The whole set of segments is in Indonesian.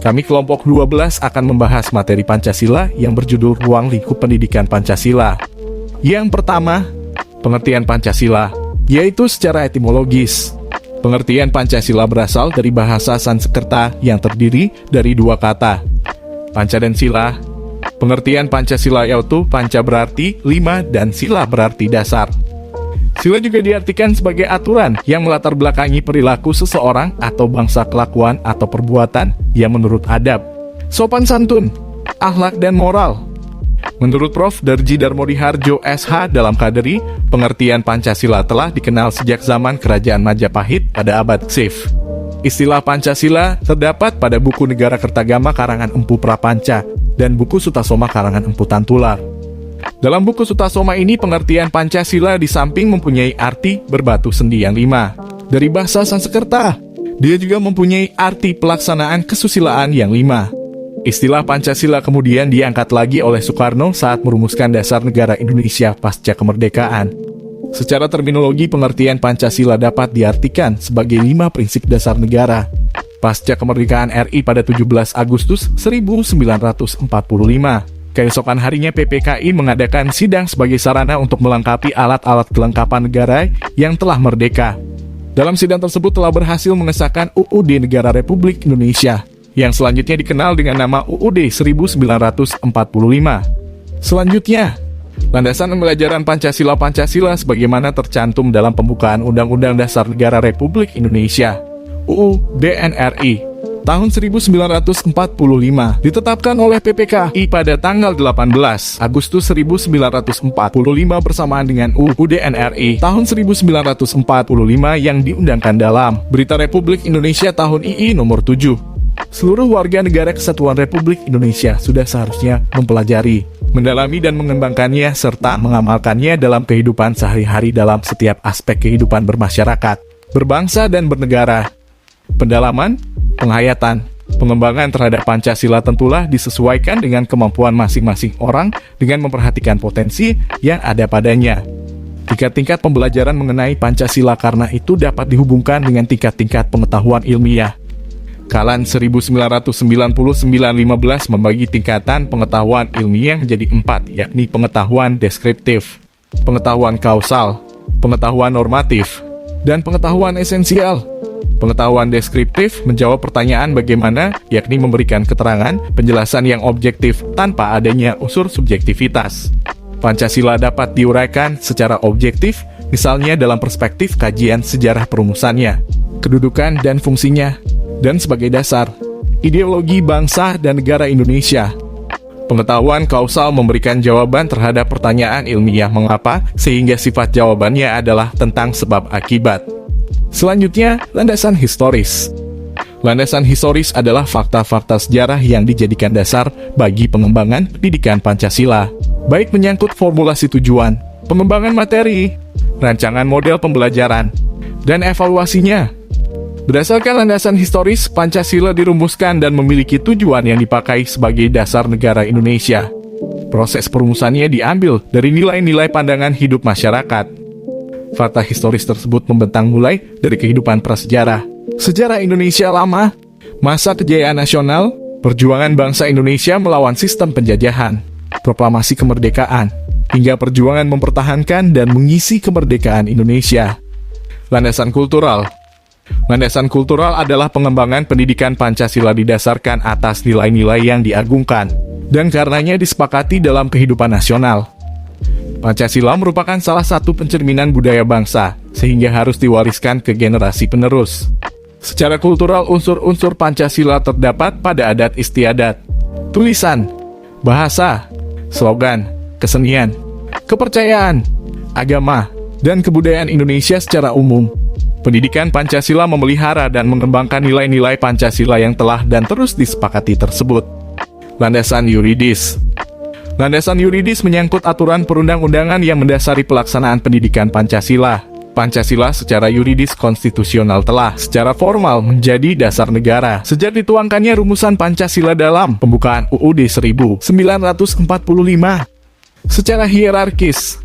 Kami kelompok 12 akan membahas materi Pancasila yang berjudul Ruang Lingkup Pendidikan Pancasila. Yang pertama, pengertian Pancasila, yaitu secara etimologis. Pengertian Pancasila berasal dari bahasa Sanskerta yang terdiri dari dua kata, Panca dan Sila. Pengertian Pancasila yaitu Panca berarti 5 dan Sila berarti dasar. Sila juga diartikan sebagai aturan yang melatar belakangi perilaku seseorang atau bangsa, kelakuan atau perbuatan yang menurut adab, sopan santun, akhlak dan moral. Menurut Prof. Darji Darmodiharjo SH dalam Kaderi, pengertian Pancasila telah dikenal sejak zaman Kerajaan Majapahit pada abad Sif. Istilah Pancasila terdapat pada buku Negara Kertagama karangan Empu Prapanca dan buku Sutasoma karangan Empu Tantular. Dalam buku Sutasoma ini, pengertian Pancasila di samping mempunyai arti berbatu sendi yang 5 dari bahasa Sanskerta, dia juga mempunyai arti pelaksanaan kesusilaan yang 5. Istilah Pancasila kemudian diangkat lagi oleh Soekarno saat merumuskan dasar negara Indonesia pasca kemerdekaan. Secara terminologi, pengertian Pancasila dapat diartikan sebagai 5 prinsip dasar negara. Pasca kemerdekaan RI pada 17 Agustus 1945, keesokan harinya PPKI mengadakan sidang sebagai sarana untuk melengkapi alat-alat kelengkapan negara yang telah merdeka. Dalam sidang tersebut telah berhasil mengesahkan UUD Negara Republik Indonesia, yang selanjutnya dikenal dengan nama UUD 1945. Selanjutnya, landasan pembelajaran Pancasila sebagaimana tercantum dalam pembukaan Undang-Undang Dasar Negara Republik Indonesia, UUD NRI, tahun 1945 ditetapkan oleh PPKI pada tanggal 18 Agustus 1945 bersamaan dengan UUD NRI tahun 1945 yang diundangkan dalam Berita Republik Indonesia tahun II nomor 7. Seluruh warga negara Kesatuan Republik Indonesia sudah seharusnya mempelajari, mendalami dan mengembangkannya serta mengamalkannya dalam kehidupan sehari-hari dalam setiap aspek kehidupan bermasyarakat, berbangsa dan bernegara. Pendalaman, penghayatan, pengembangan terhadap Pancasila tentulah disesuaikan dengan kemampuan masing-masing orang dengan memperhatikan potensi yang ada padanya. Tingkat-tingkat pembelajaran mengenai Pancasila karena itu dapat dihubungkan dengan tingkat-tingkat pengetahuan ilmiah. Kalan 1999-15 membagi tingkatan pengetahuan ilmiah menjadi 4, yakni pengetahuan deskriptif, pengetahuan kausal, pengetahuan normatif, dan pengetahuan esensial. Pengetahuan deskriptif menjawab pertanyaan bagaimana, yakni memberikan keterangan, penjelasan yang objektif tanpa adanya unsur subjektivitas. Pancasila dapat diuraikan secara objektif, misalnya dalam perspektif kajian sejarah perumusannya, kedudukan dan fungsinya, dan sebagai dasar ideologi bangsa dan negara Indonesia. Pengetahuan kausal memberikan jawaban terhadap pertanyaan ilmiah mengapa, sehingga sifat jawabannya adalah tentang sebab akibat. Selanjutnya, landasan historis. Landasan historis adalah fakta-fakta sejarah yang dijadikan dasar bagi pengembangan pendidikan Pancasila, baik menyangkut formulasi tujuan, pengembangan materi, rancangan model pembelajaran, dan evaluasinya. Berdasarkan landasan historis, Pancasila dirumuskan dan memiliki tujuan yang dipakai sebagai dasar negara Indonesia. Proses perumusannya diambil dari nilai-nilai pandangan hidup masyarakat. Fakta historis tersebut membentang mulai dari kehidupan prasejarah, sejarah Indonesia lama, masa kejayaan nasional, perjuangan bangsa Indonesia melawan sistem penjajahan, proklamasi kemerdekaan, hingga perjuangan mempertahankan dan mengisi kemerdekaan Indonesia. Landasan kultural. Landasan kultural adalah pengembangan pendidikan Pancasila didasarkan atas nilai-nilai yang diagungkan dan karenanya disepakati dalam kehidupan nasional. Pancasila merupakan salah satu pencerminan budaya bangsa, sehingga harus diwariskan ke generasi penerus. Secara kultural, unsur-unsur Pancasila terdapat pada adat istiadat, tulisan, bahasa, slogan, kesenian, kepercayaan, agama, dan kebudayaan Indonesia secara umum. Pendidikan Pancasila memelihara dan mengembangkan nilai-nilai Pancasila yang telah dan terus disepakati tersebut. Landasan yuridis. Landasan yuridis menyangkut aturan perundang-undangan yang mendasari pelaksanaan pendidikan Pancasila. Pancasila secara yuridis konstitusional telah secara formal menjadi dasar negara sejak dituangkannya rumusan Pancasila dalam pembukaan UUD 1945. Secara hierarkis,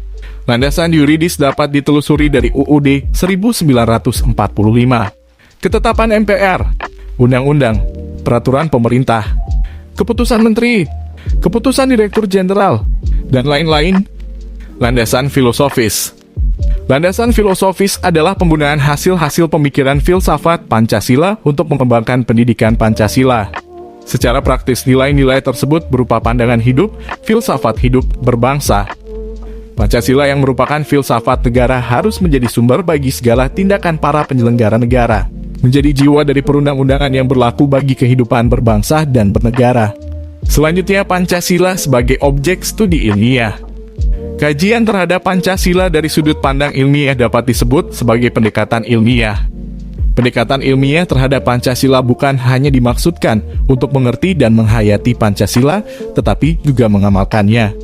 landasan yuridis dapat ditelusuri dari UUD 1945, Ketetapan MPR, Undang-Undang, peraturan pemerintah, keputusan menteri, keputusan direktur jenderal, dan lain-lain. Landasan filosofis. Landasan filosofis adalah penggunaan hasil-hasil pemikiran filsafat Pancasila untuk mengembangkan pendidikan Pancasila. Secara praktis, nilai-nilai tersebut berupa pandangan hidup, filsafat hidup berbangsa. Pancasila yang merupakan filsafat negara harus menjadi sumber bagi segala tindakan para penyelenggara negara, menjadi jiwa dari perundang-undangan yang berlaku bagi kehidupan berbangsa dan bernegara. Selanjutnya, Pancasila sebagai objek studi ilmiah. Kajian terhadap Pancasila dari sudut pandang ilmiah dapat disebut sebagai pendekatan ilmiah. Pendekatan ilmiah terhadap Pancasila bukan hanya dimaksudkan untuk mengerti dan menghayati Pancasila, tetapi juga mengamalkannya.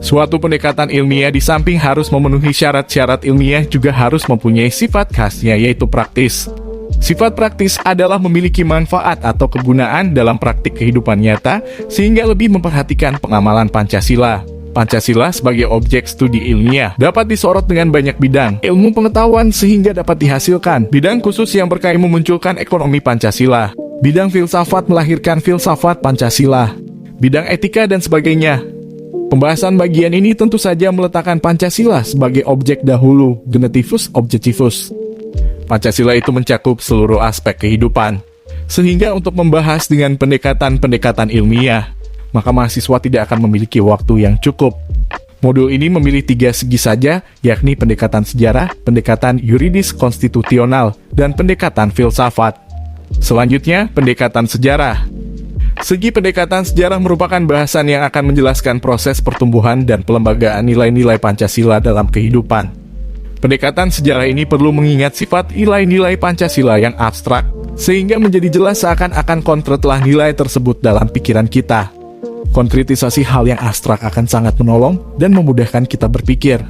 Suatu pendekatan ilmiah di samping harus memenuhi syarat-syarat ilmiah juga harus mempunyai sifat khasnya, yaitu praktis. Sifat praktis adalah memiliki manfaat atau kegunaan dalam praktik kehidupan nyata, sehingga lebih memperhatikan pengamalan Pancasila. Pancasila sebagai objek studi ilmiah dapat disorot dengan banyak bidang ilmu pengetahuan sehingga dapat dihasilkan bidang khusus yang berkaitan memunculkan ekonomi Pancasila, bidang filsafat melahirkan filsafat Pancasila, bidang etika dan sebagainya. Pembahasan bagian ini tentu saja meletakkan Pancasila sebagai objek dahulu, genitivus objectivus. Pancasila itu mencakup seluruh aspek kehidupan. Sehingga untuk membahas dengan pendekatan-pendekatan ilmiah, maka mahasiswa tidak akan memiliki waktu yang cukup. Modul ini memilih 3 segi saja, yakni pendekatan sejarah, pendekatan yuridis konstitusional, dan pendekatan filsafat. Selanjutnya, pendekatan sejarah. Segi pendekatan sejarah merupakan bahasan yang akan menjelaskan proses pertumbuhan dan pelembagaan nilai-nilai Pancasila dalam kehidupan. Pendekatan sejarah ini perlu mengingat sifat nilai-nilai Pancasila yang abstrak, sehingga menjadi jelas seakan-akan konkretlah nilai tersebut dalam pikiran kita. Konkretisasi hal yang abstrak akan sangat menolong dan memudahkan kita berpikir.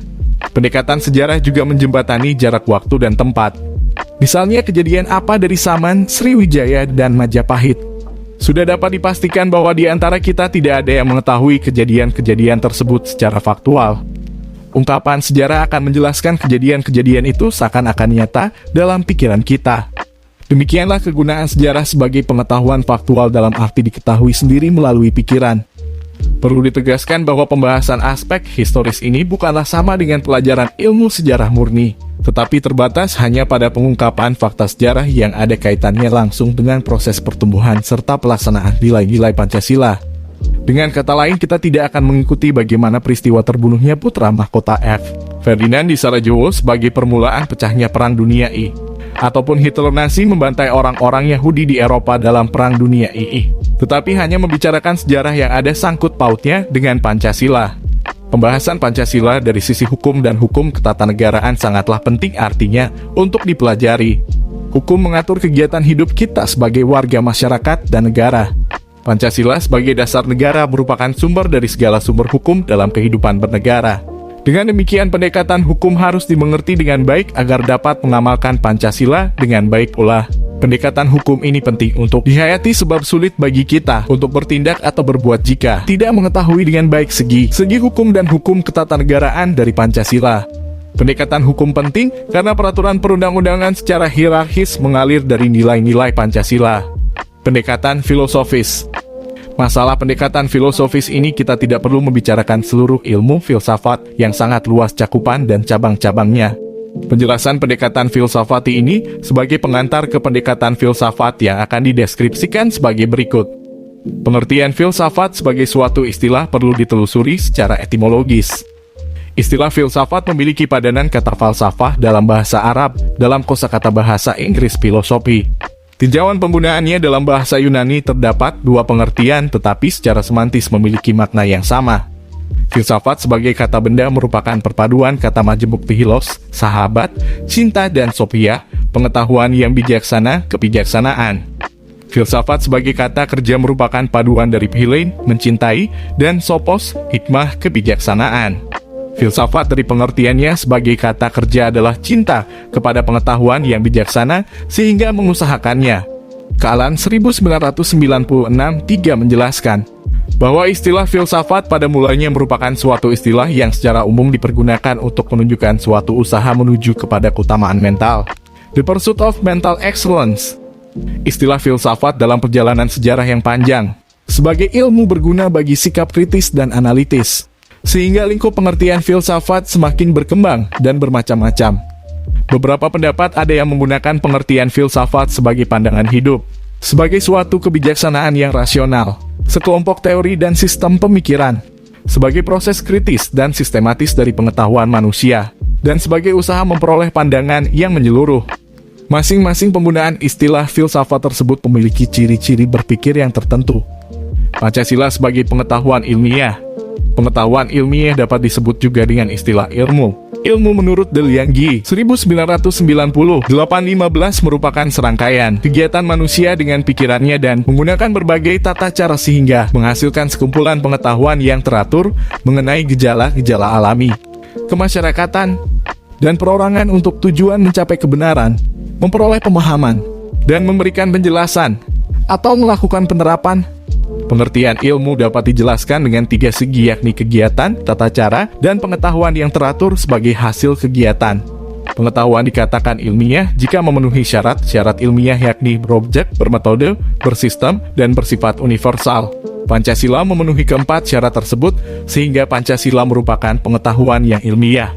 Pendekatan sejarah juga menjembatani jarak waktu dan tempat. Misalnya kejadian apa dari zaman Sriwijaya dan Majapahit. Sudah dapat dipastikan bahwa di antara kita tidak ada yang mengetahui kejadian-kejadian tersebut secara faktual. Ungkapan sejarah akan menjelaskan kejadian-kejadian itu seakan-akan nyata dalam pikiran kita. Demikianlah kegunaan sejarah sebagai pengetahuan faktual dalam arti diketahui sendiri melalui pikiran. Perlu ditegaskan bahwa pembahasan aspek historis ini bukanlah sama dengan pelajaran ilmu sejarah murni, tetapi terbatas hanya pada pengungkapan fakta sejarah yang ada kaitannya langsung dengan proses pertumbuhan serta pelaksanaan nilai-nilai Pancasila. Dengan kata lain, kita tidak akan mengikuti bagaimana peristiwa terbunuhnya putra mahkota F. Ferdinand di Sarajevo sebagai permulaan pecahnya Perang Dunia I, ataupun Hitler Nazi membantai orang-orang Yahudi di Eropa dalam Perang Dunia II, tetapi hanya membicarakan sejarah yang ada sangkut pautnya dengan Pancasila. Pembahasan Pancasila dari sisi hukum dan hukum ketatanegaraan sangatlah penting artinya untuk dipelajari. Hukum mengatur kegiatan hidup kita sebagai warga masyarakat dan negara. Pancasila sebagai dasar negara merupakan sumber dari segala sumber hukum dalam kehidupan bernegara. Dengan demikian, pendekatan hukum harus dimengerti dengan baik agar dapat mengamalkan Pancasila dengan baik pula. Pendekatan hukum ini penting untuk dihayati sebab sulit bagi kita untuk bertindak atau berbuat jika tidak mengetahui dengan baik segi hukum dan hukum ketatanegaraan dari Pancasila. Pendekatan hukum penting karena peraturan perundang-undangan secara hierarkis mengalir dari nilai-nilai Pancasila. Pendekatan filosofis. Masalah pendekatan filosofis ini kita tidak perlu membicarakan seluruh ilmu filsafat yang sangat luas cakupan dan cabang-cabangnya. Penjelasan pendekatan filsafati ini sebagai pengantar ke pendekatan filsafat yang akan dideskripsikan sebagai berikut. Pengertian filsafat sebagai suatu istilah perlu ditelusuri secara etimologis. Istilah filsafat memiliki padanan kata falsafah dalam bahasa Arab, dalam kosakata bahasa Inggris filosofi. Tinjauan penggunaannya dalam bahasa Yunani terdapat 2 pengertian tetapi secara semantis memiliki makna yang sama. Filsafat sebagai kata benda merupakan perpaduan kata majemuk philos, sahabat, cinta dan sophia, pengetahuan yang bijaksana, kebijaksanaan. Filsafat sebagai kata kerja merupakan paduan dari philein, mencintai, dan sophos, hikmah, kebijaksanaan. Filsafat dari pengertiannya sebagai kata kerja adalah cinta kepada pengetahuan yang bijaksana sehingga mengusahakannya. Kalan 1996-3 menjelaskan bahwa istilah filsafat pada mulanya merupakan suatu istilah yang secara umum dipergunakan untuk menunjukkan suatu usaha menuju kepada keutamaan mental. The pursuit of mental excellence. Istilah filsafat dalam perjalanan sejarah yang panjang, sebagai ilmu berguna bagi sikap kritis dan analitis, sehingga lingkup pengertian filsafat semakin berkembang dan bermacam-macam. Beberapa pendapat ada yang menggunakan pengertian filsafat sebagai pandangan hidup, sebagai suatu kebijaksanaan yang rasional, sekelompok teori dan sistem pemikiran, sebagai proses kritis dan sistematis dari pengetahuan manusia, dan sebagai usaha memperoleh pandangan yang menyeluruh. Masing-masing penggunaan istilah filsafat tersebut memiliki ciri-ciri berpikir yang tertentu. Pancasila sebagai pengetahuan ilmiah. Pengetahuan ilmiah dapat disebut juga dengan istilah ilmu. Ilmu menurut De Liang-Gi 1990-1815 merupakan serangkaian kegiatan manusia dengan pikirannya dan menggunakan berbagai tata cara sehingga menghasilkan sekumpulan pengetahuan yang teratur mengenai gejala-gejala alami, kemasyarakatan, dan perorangan untuk tujuan mencapai kebenaran, memperoleh pemahaman, dan memberikan penjelasan atau melakukan penerapan. Pengertian ilmu dapat dijelaskan dengan 3 segi, yakni kegiatan, tata cara, dan pengetahuan yang teratur sebagai hasil kegiatan. Pengetahuan dikatakan ilmiah jika memenuhi syarat-syarat ilmiah, yakni berobjek, bermetode, bersistem, dan bersifat universal. Pancasila memenuhi keempat syarat tersebut, sehingga Pancasila merupakan pengetahuan yang ilmiah.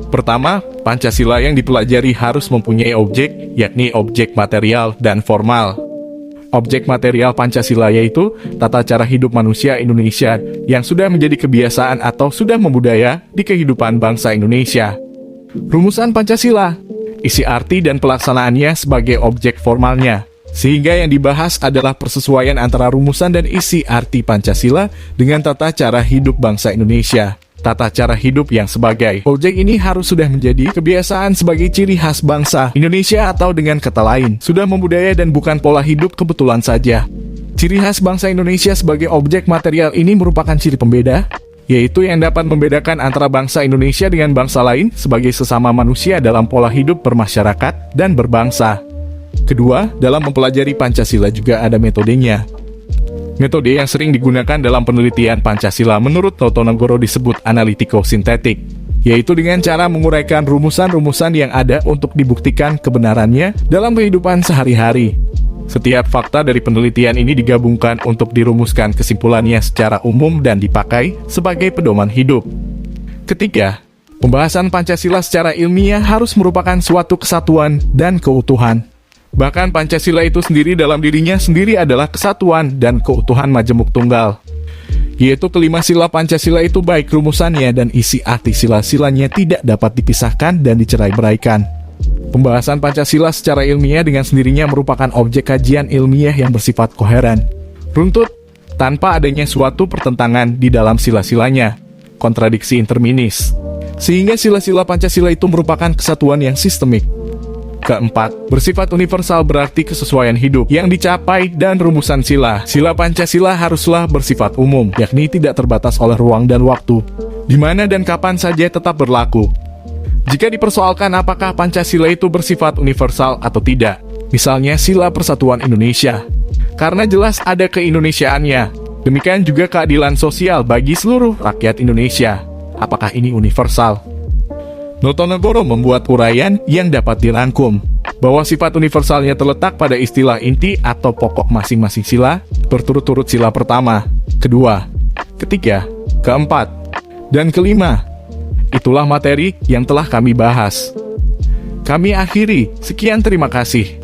Pertama, Pancasila yang dipelajari harus mempunyai objek, yakni objek material dan formal. Objek material Pancasila yaitu tata cara hidup manusia Indonesia yang sudah menjadi kebiasaan atau sudah membudaya di kehidupan bangsa Indonesia. Rumusan Pancasila, isi arti dan pelaksanaannya sebagai objek formalnya, sehingga yang dibahas adalah persesuaian antara rumusan dan isi arti Pancasila dengan tata cara hidup bangsa Indonesia. Tata cara hidup yang sebagai objek ini harus sudah menjadi kebiasaan sebagai ciri khas bangsa Indonesia, atau dengan kata lain, sudah membudaya dan bukan pola hidup kebetulan saja. Ciri khas bangsa Indonesia sebagai objek material ini merupakan ciri pembeda, yaitu yang dapat membedakan antara bangsa Indonesia dengan bangsa lain sebagai sesama manusia dalam pola hidup bermasyarakat dan berbangsa. Kedua, dalam mempelajari Pancasila juga ada metodenya. Metode yang sering digunakan dalam penelitian Pancasila menurut Notonegoro disebut analitiko-sintetik, yaitu dengan cara menguraikan rumusan-rumusan yang ada untuk dibuktikan kebenarannya dalam kehidupan sehari-hari. Setiap fakta dari penelitian ini digabungkan untuk dirumuskan kesimpulannya secara umum dan dipakai sebagai pedoman hidup. Ketiga, pembahasan Pancasila secara ilmiah harus merupakan suatu kesatuan dan keutuhan. Bahkan Pancasila itu sendiri dalam dirinya sendiri adalah kesatuan dan keutuhan majemuk tunggal, yaitu kelima sila Pancasila itu baik rumusannya dan isi arti sila-silanya tidak dapat dipisahkan dan dicerai-beraikan. Pembahasan Pancasila secara ilmiah dengan sendirinya merupakan objek kajian ilmiah yang bersifat koheren, runtut, tanpa adanya suatu pertentangan di dalam sila-silanya, kontradiksi interminis, sehingga sila-sila Pancasila itu merupakan kesatuan yang sistemik. Keempat, bersifat universal berarti kesesuaian hidup yang dicapai dan rumusan sila Pancasila haruslah bersifat umum, yakni tidak terbatas oleh ruang dan waktu, di mana dan kapan saja tetap berlaku. Jika dipersoalkan apakah Pancasila itu bersifat universal atau tidak, misalnya sila persatuan Indonesia, karena jelas ada keindonesiaannya, demikian juga keadilan sosial bagi seluruh rakyat Indonesia. Apakah ini universal? Notonegoro membuat uraian yang dapat dirangkum, bahwa sifat universalnya terletak pada istilah inti atau pokok masing-masing sila, berturut-turut sila pertama, kedua, ketiga, keempat, dan kelima. Itulah materi yang telah kami bahas. Kami akhiri, sekian terima kasih.